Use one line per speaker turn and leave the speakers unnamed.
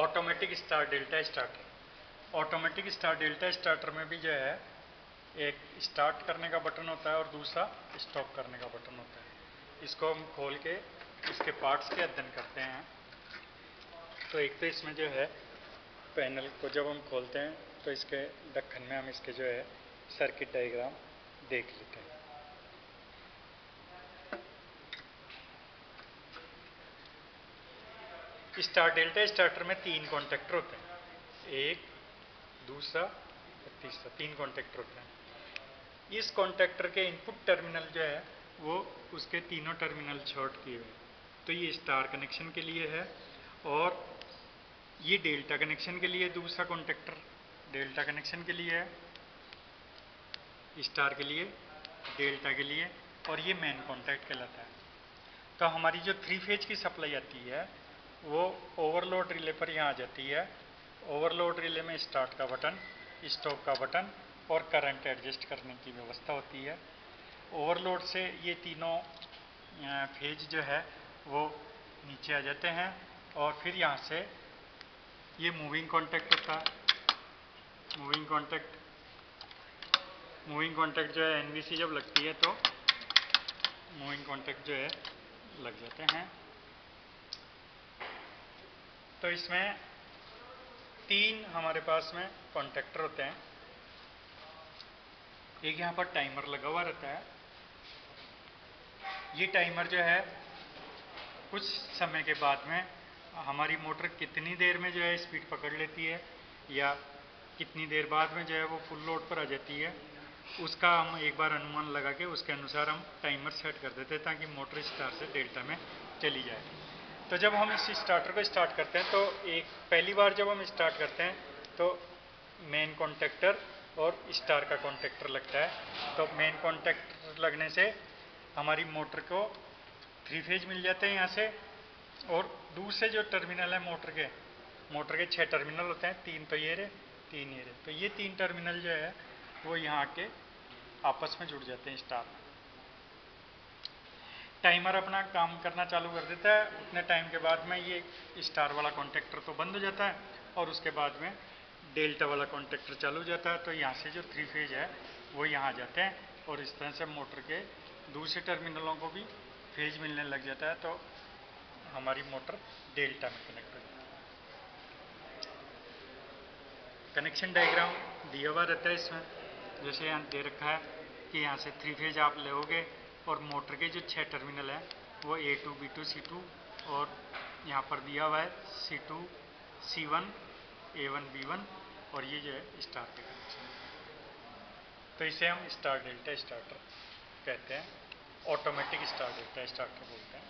Automatic star delta starter. Automatic star delta starter में भी जो है एक स्टार्ट करने का बटन होता है और दूसरा स्टॉप करने का बटन होता है। इसको हम खोल के इसके पार्ट्स के अध्ययन करते हैं। तो एक तो इसमें जो है पैनल को जब हम खोलते हैं तो इसके ढक्कन में हम इसके जो है सर्किट डायग्राम देख लेते हैं। स्टार डेल्टा स्टार्टर में 3 कॉन्टेक्टर होते हैं, एक, दूसरा और तीसरा, 3 कॉन्टेक्टर होते हैं। इस कॉन्टेक्टर के इनपुट टर्मिनल जो है वो उसके तीनों टर्मिनल शॉर्ट किए हुए हैं। तो ये स्टार कनेक्शन के लिए है और ये डेल्टा कनेक्शन के लिए दूसरा कॉन्टेक्टर डेल्टा कनेक्शन के लिए है, स्टार के लिए, डेल्टा के लिए, और ये मेन कॉन्टैक्ट कहलाता है। तो हमारी जो 3 फेज की सप्लाई आती है वो ओवरलोड रिले पर यहाँ आ जाती है। ओवरलोड रिले में स्टार्ट का बटन, स्टॉप का बटन और करंट एडजस्ट करने की व्यवस्था होती है। ओवरलोड से ये तीनों फेज जो है वो नीचे आ जाते हैं और फिर यहाँ से ये मूविंग कॉन्टैक्ट होता है। मूविंग कॉन्टैक्ट जो है एनवीसी जब लगती है तो मूविंग कॉन्टैक्ट जो है लग जाते हैं। तो इसमें 3 हमारे पास में कॉन्टैक्टर होते हैं। एक यहाँ पर टाइमर लगा हुआ रहता है। ये टाइमर जो है कुछ समय के बाद में हमारी मोटर कितनी देर में जो है स्पीड पकड़ लेती है या कितनी देर बाद में जो है वो फुल लोड पर आ जाती है, उसका हम एक बार अनुमान लगा के उसके अनुसार हम टाइमर सेट कर देते हैं ताकि मोटर स्टार से डेल्टा में चली जाए। तो जब हम इस स्टार्टर को स्टार्ट करते हैं तो एक पहली बार जब हम स्टार्ट करते हैं तो मेन कॉन्टैक्टर और स्टार का कॉन्टैक्टर लगता है। तो मेन कॉन्टैक्टर लगने से हमारी मोटर को 3 फेज मिल जाते हैं यहाँ से, और दूसरे जो टर्मिनल है मोटर के 6 टर्मिनल होते हैं, 3 तो ये रहे, 3 ये रहे। तो ये 3 टर्मिनल जो है वो यहाँ के आपस में जुड़ जाते हैं स्टार में। टाइमर अपना काम करना चालू कर देता है। उतने टाइम के बाद में ये स्टार वाला कॉन्टैक्टर तो बंद हो जाता है और उसके बाद में डेल्टा वाला कॉन्टैक्टर चालू हो जाता है। तो यहाँ से जो 3 फेज है वो यहाँ आ जाते हैं और इस तरह से मोटर के दूसरे टर्मिनलों को भी फेज मिलने लग जाता है। तो हमारी मोटर डेल्टा में कनेक्ट हो जाती है। कनेक्शन डायग्राम दिया हुआ रहता है इसमें, जैसे यहाँ दे रखा है कि यहाँ से 3 फेज आप लोगे और मोटर के जो 6 टर्मिनल हैं वो A2, B2, C2 और यहाँ पर दिया हुआ है C2, C1, A1, B1 और ये जो है स्टार के कनेक्शन। तो इसे हम स्टार डेल्टा स्टार्टर कहते हैं, ऑटोमेटिक स्टार डेल्टा स्टार्टर बोलते हैं।